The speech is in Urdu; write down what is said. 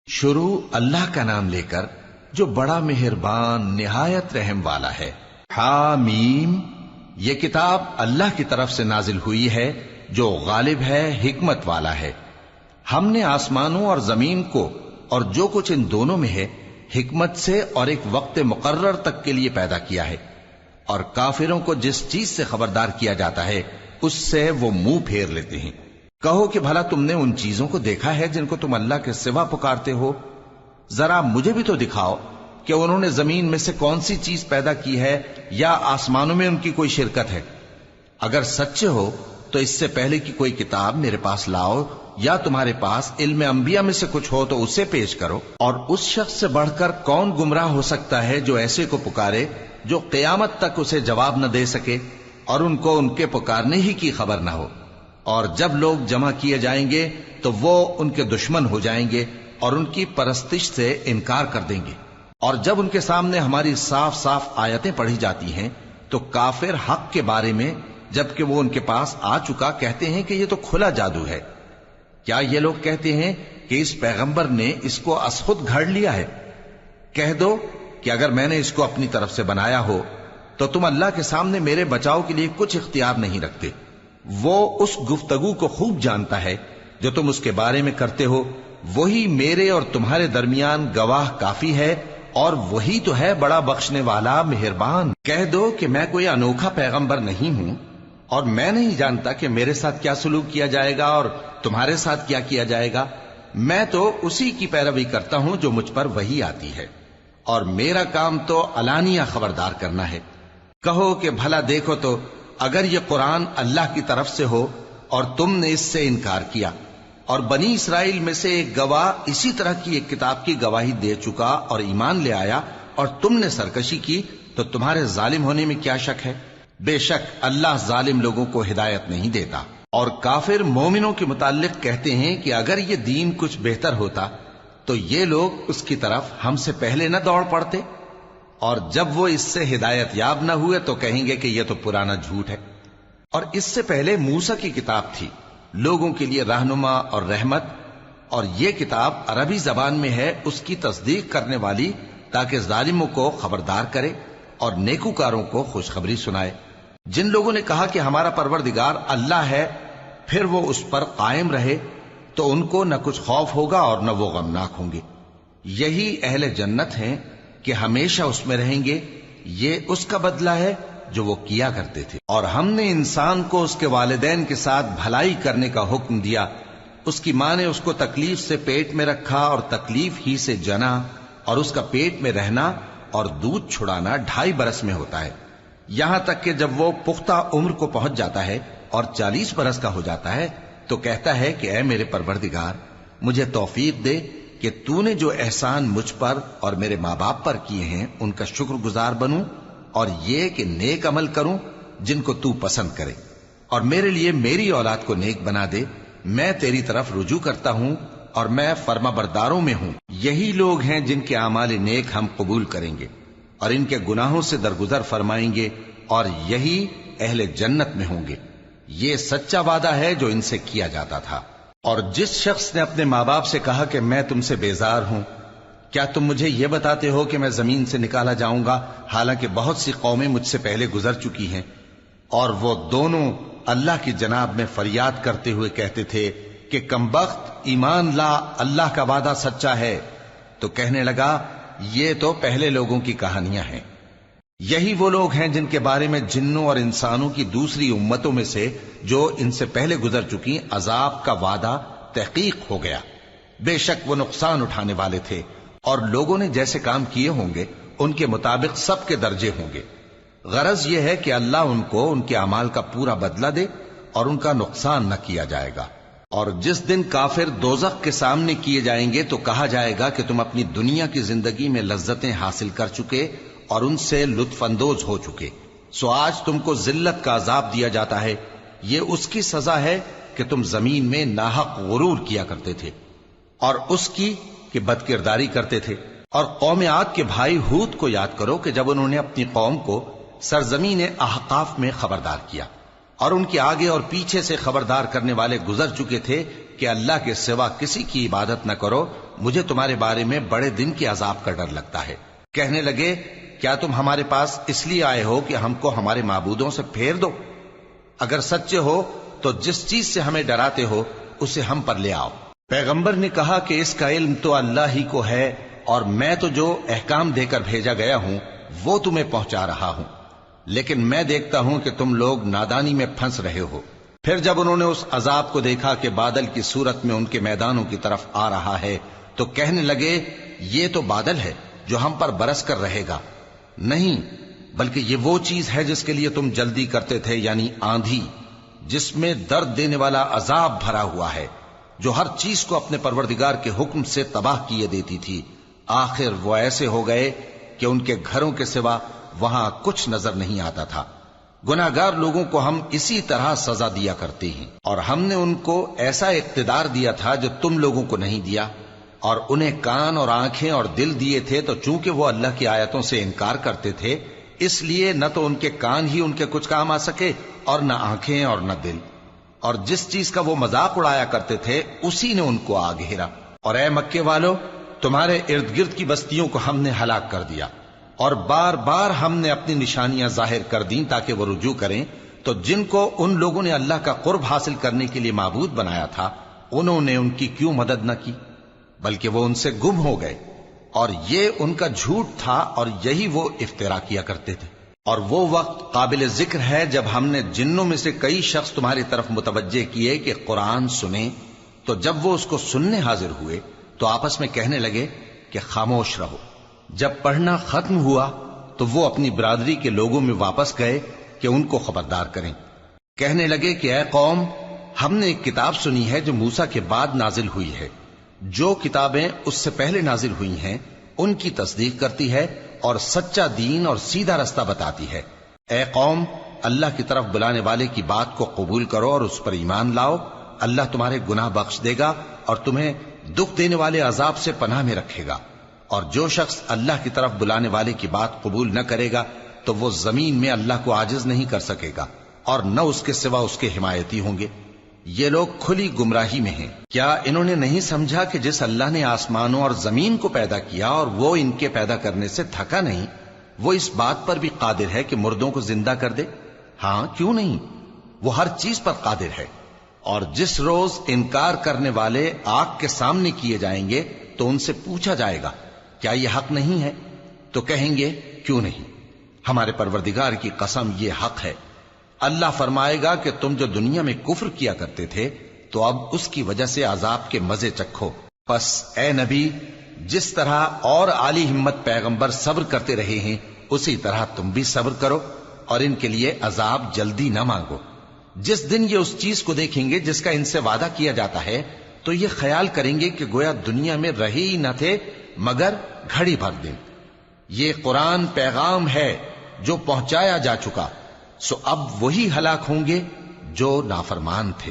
شروع اللہ کا نام لے کر جو بڑا مہربان نہایت رحم والا ہے۔ حامیم، یہ کتاب اللہ کی طرف سے نازل ہوئی ہے جو غالب ہے، حکمت والا ہے۔ ہم نے آسمانوں اور زمین کو اور جو کچھ ان دونوں میں ہے حکمت سے اور ایک وقت مقرر تک کے لیے پیدا کیا ہے، اور کافروں کو جس چیز سے خبردار کیا جاتا ہے اس سے وہ منہ پھیر لیتے ہیں۔ کہو کہ بھلا تم نے ان چیزوں کو دیکھا ہے جن کو تم اللہ کے سوا پکارتے ہو؟ ذرا مجھے بھی تو دکھاؤ کہ انہوں نے زمین میں سے کون سی چیز پیدا کی ہے یا آسمانوں میں ان کی کوئی شرکت ہے؟ اگر سچے ہو تو اس سے پہلے کی کوئی کتاب میرے پاس لاؤ، یا تمہارے پاس علم انبیاء میں سے کچھ ہو تو اسے پیش کرو۔ اور اس شخص سے بڑھ کر کون گمراہ ہو سکتا ہے جو ایسے کو پکارے جو قیامت تک اسے جواب نہ دے سکے اور ان کو ان کے پکارنے ہی کی خبر نہ ہو۔ اور جب لوگ جمع کیے جائیں گے تو وہ ان کے دشمن ہو جائیں گے اور ان کی پرستش سے انکار کر دیں گے۔ اور جب ان کے سامنے ہماری صاف صاف آیتیں پڑھی جاتی ہیں تو کافر حق کے بارے میں جبکہ وہ ان کے پاس آ چکا کہتے ہیں کہ یہ تو کھلا جادو ہے۔ کیا یہ لوگ کہتے ہیں کہ اس پیغمبر نے اس کو از خود گھڑ لیا ہے؟ کہہ دو کہ اگر میں نے اس کو اپنی طرف سے بنایا ہو تو تم اللہ کے سامنے میرے بچاؤ کے لیے کچھ اختیار نہیں رکھتے۔ وہ اس گفتگو کو خوب جانتا ہے جو تم اس کے بارے میں کرتے ہو، وہی میرے اور تمہارے درمیان گواہ کافی ہے، اور وہی تو ہے بڑا بخشنے والا مہربان۔ کہہ دو کہ میں کوئی انوکھا پیغمبر نہیں ہوں، اور میں نہیں جانتا کہ میرے ساتھ کیا سلوک کیا جائے گا اور تمہارے ساتھ کیا کیا جائے گا۔ میں تو اسی کی پیروی کرتا ہوں جو مجھ پر وحی آتی ہے، اور میرا کام تو علانیہ خبردار کرنا ہے۔ کہو کہ بھلا دیکھو تو اگر یہ قرآن اللہ کی طرف سے ہو اور تم نے اس سے انکار کیا، اور بنی اسرائیل میں سے ایک گواہ اسی طرح کی ایک کتاب کی گواہی دے چکا اور ایمان لے آیا، اور تم نے سرکشی کی، تو تمہارے ظالم ہونے میں کیا شک ہے؟ بے شک اللہ ظالم لوگوں کو ہدایت نہیں دیتا۔ اور کافر مومنوں کے متعلق کہتے ہیں کہ اگر یہ دین کچھ بہتر ہوتا تو یہ لوگ اس کی طرف ہم سے پہلے نہ دوڑ پڑتے، اور جب وہ اس سے ہدایت یاب نہ ہوئے تو کہیں گے کہ یہ تو پرانا جھوٹ ہے۔ اور اس سے پہلے موسیٰ کی کتاب تھی، لوگوں کے لیے رہنما اور رحمت، اور یہ کتاب عربی زبان میں ہے اس کی تصدیق کرنے والی، تاکہ ظالموں کو خبردار کرے اور نیکوکاروں کو خوشخبری سنائے۔ جن لوگوں نے کہا کہ ہمارا پروردگار اللہ ہے، پھر وہ اس پر قائم رہے تو ان کو نہ کچھ خوف ہوگا اور نہ وہ غمناک ہوں گے۔ یہی اہل جنت ہیں کہ ہمیشہ اس میں رہیں گے، یہ اس کا بدلہ ہے جو وہ کیا کرتے تھے۔ اور ہم نے انسان کو اس کے والدین کے ساتھ بھلائی کرنے کا حکم دیا۔ اس کی ماں نے اس کو تکلیف سے پیٹ میں رکھا اور تکلیف ہی سے جنا، اور اس کا پیٹ میں رہنا اور دودھ چھڑانا 2.5 برس میں ہوتا ہے، یہاں تک کہ جب وہ پختہ عمر کو پہنچ جاتا ہے اور 40 برس کا ہو جاتا ہے تو کہتا ہے کہ اے میرے پروردگار، مجھے توفیق دے کہ تو نے جو احسان مجھ پر اور میرے ماں باپ پر کیے ہیں ان کا شکر گزار بنوں، اور یہ کہ نیک عمل کروں جن کو تو پسند کرے، اور میرے لیے میری اولاد کو نیک بنا دے۔ میں تیری طرف رجوع کرتا ہوں اور میں فرما برداروں میں ہوں۔ یہی لوگ ہیں جن کے اعمال نیک ہم قبول کریں گے اور ان کے گناہوں سے درگزر فرمائیں گے، اور یہی اہل جنت میں ہوں گے۔ یہ سچا وعدہ ہے جو ان سے کیا جاتا تھا۔ اور جس شخص نے اپنے ماں باپ سے کہا کہ میں تم سے بیزار ہوں، کیا تم مجھے یہ بتاتے ہو کہ میں زمین سے نکالا جاؤں گا، حالانکہ بہت سی قومیں مجھ سے پہلے گزر چکی ہیں؟ اور وہ دونوں اللہ کی جناب میں فریاد کرتے ہوئے کہتے تھے کہ کمبخت، ایمان لا، اللہ کا وعدہ سچا ہے۔ تو کہنے لگا یہ تو پہلے لوگوں کی کہانیاں ہیں۔ یہی وہ لوگ ہیں جن کے بارے میں جنوں اور انسانوں کی دوسری امتوں میں سے جو ان سے پہلے گزر چکی عذاب کا وعدہ تحقیق ہو گیا۔ بے شک وہ نقصان اٹھانے والے تھے، اور لوگوں نے جیسے کام کیے ہوں گے ان کے مطابق سب کے درجے ہوں گے۔ غرض یہ ہے کہ اللہ ان کو ان کے اعمال کا پورا بدلہ دے اور ان کا نقصان نہ کیا جائے گا۔ اور جس دن کافر دوزخ کے سامنے کیے جائیں گے تو کہا جائے گا کہ تم اپنی دنیا کی زندگی میں لذتیں حاصل کر چکے اور ان سے لطف اندوز ہو چکے، سو آج تم کو ذلت کا عذاب دیا جاتا ہے۔ یہ اس کی سزا ہے کہ تم زمین میں ناحق غرور کیا کرتے تھے، اور اس کی کہ بد کرداری کرتے تھے۔ اور قوم عاد کے بھائی ہود کو یاد کرو کہ جب انہوں نے اپنی قوم کو سرزمین احقاف میں خبردار کیا اور ان کے آگے اور پیچھے سے خبردار کرنے والے گزر چکے تھے کہ اللہ کے سوا کسی کی عبادت نہ کرو، مجھے تمہارے بارے میں بڑے دن کے عذاب کا ڈر لگتا ہے۔ کہنے لگے کیا تم ہمارے پاس اس لیے آئے ہو کہ ہم کو ہمارے معبودوں سے پھیر دو؟ اگر سچے ہو تو جس چیز سے ہمیں ڈراتے ہو اسے ہم پر لے آؤ۔ پیغمبر نے کہا کہ اس کا علم تو اللہ ہی کو ہے، اور میں تو جو احکام دے کر بھیجا گیا ہوں وہ تمہیں پہنچا رہا ہوں، لیکن میں دیکھتا ہوں کہ تم لوگ نادانی میں پھنس رہے ہو۔ پھر جب انہوں نے اس عذاب کو دیکھا کہ بادل کی صورت میں ان کے میدانوں کی طرف آ رہا ہے تو کہنے لگے یہ تو بادل ہے جو ہم پر برس کر رہے گا، نہیں بلکہ یہ وہ چیز ہے جس کے لیے تم جلدی کرتے تھے، یعنی آندھی، جس میں درد دینے والا عذاب بھرا ہوا ہے، جو ہر چیز کو اپنے پروردگار کے حکم سے تباہ کیے دیتی تھی۔ آخر وہ ایسے ہو گئے کہ ان کے گھروں کے سوا وہاں کچھ نظر نہیں آتا تھا۔ گناہگار لوگوں کو ہم اسی طرح سزا دیا کرتے ہیں، اور ہم نے ان کو ایسا اقتدار دیا تھا جو تم لوگوں کو نہیں دیا، اور انہیں کان اور آنکھیں اور دل دیے تھے، تو چونکہ وہ اللہ کی آیتوں سے انکار کرتے تھے اس لیے نہ تو ان کے کان ہی ان کے کچھ کام آ سکے اور نہ آنکھیں اور نہ دل، اور جس چیز کا وہ مذاق اڑایا کرتے تھے اسی نے ان کو آ گھیرا۔ اور اے مکے والو، تمہارے ارد گرد کی بستیوں کو ہم نے ہلاک کر دیا، اور بار بار ہم نے اپنی نشانیاں ظاہر کر دیں تاکہ وہ رجوع کریں، تو جن کو ان لوگوں نے اللہ کا قرب حاصل کرنے کے لیے معبود بنایا تھا انہوں نے ان کی کیوں مدد نہ کی، بلکہ وہ ان سے گم ہو گئے، اور یہ ان کا جھوٹ تھا اور یہی وہ افترا کیا کرتے تھے۔ اور وہ وقت قابل ذکر ہے جب ہم نے جنوں میں سے کئی شخص تمہاری طرف متوجہ کیے کہ قرآن سنیں، تو جب وہ اس کو سننے حاضر ہوئے تو آپس میں کہنے لگے کہ خاموش رہو۔ جب پڑھنا ختم ہوا تو وہ اپنی برادری کے لوگوں میں واپس گئے کہ ان کو خبردار کریں۔ کہنے لگے کہ اے قوم، ہم نے ایک کتاب سنی ہے جو موسیٰ کے بعد نازل ہوئی ہے، جو کتابیں اس سے پہلے نازل ہوئی ہیں ان کی تصدیق کرتی ہے اور سچا دین اور سیدھا رستہ بتاتی ہے۔ اے قوم، اللہ کی طرف بلانے والے کی بات کو قبول کرو اور اس پر ایمان لاؤ، اللہ تمہارے گناہ بخش دے گا اور تمہیں دکھ دینے والے عذاب سے پناہ میں رکھے گا۔ اور جو شخص اللہ کی طرف بلانے والے کی بات قبول نہ کرے گا تو وہ زمین میں اللہ کو عاجز نہیں کر سکے گا، اور نہ اس کے سوا اس کے حمایتی ہوں گے۔ یہ لوگ کھلی گمراہی میں ہیں۔ کیا انہوں نے نہیں سمجھا کہ جس اللہ نے آسمانوں اور زمین کو پیدا کیا اور وہ ان کے پیدا کرنے سے تھکا نہیں، وہ اس بات پر بھی قادر ہے کہ مردوں کو زندہ کر دے؟ ہاں، کیوں نہیں، وہ ہر چیز پر قادر ہے۔ اور جس روز انکار کرنے والے آگ کے سامنے کیے جائیں گے تو ان سے پوچھا جائے گا کیا یہ حق نہیں ہے؟ تو کہیں گے کیوں نہیں، ہمارے پروردگار کی قسم یہ حق ہے۔ اللہ فرمائے گا کہ تم جو دنیا میں کفر کیا کرتے تھے تو اب اس کی وجہ سے عذاب کے مزے چکھو۔ پس اے نبی، جس طرح اور عالی ہمت پیغمبر صبر کرتے رہے ہیں اسی طرح تم بھی صبر کرو، اور ان کے لیے عذاب جلدی نہ مانگو۔ جس دن یہ اس چیز کو دیکھیں گے جس کا ان سے وعدہ کیا جاتا ہے تو یہ خیال کریں گے کہ گویا دنیا میں رہے ہی نہ تھے مگر گھڑی بھر دن۔ یہ قرآن پیغام ہے جو پہنچایا جا چکا، سو اب وہی ہلاک ہوں گے جو نافرمان تھے۔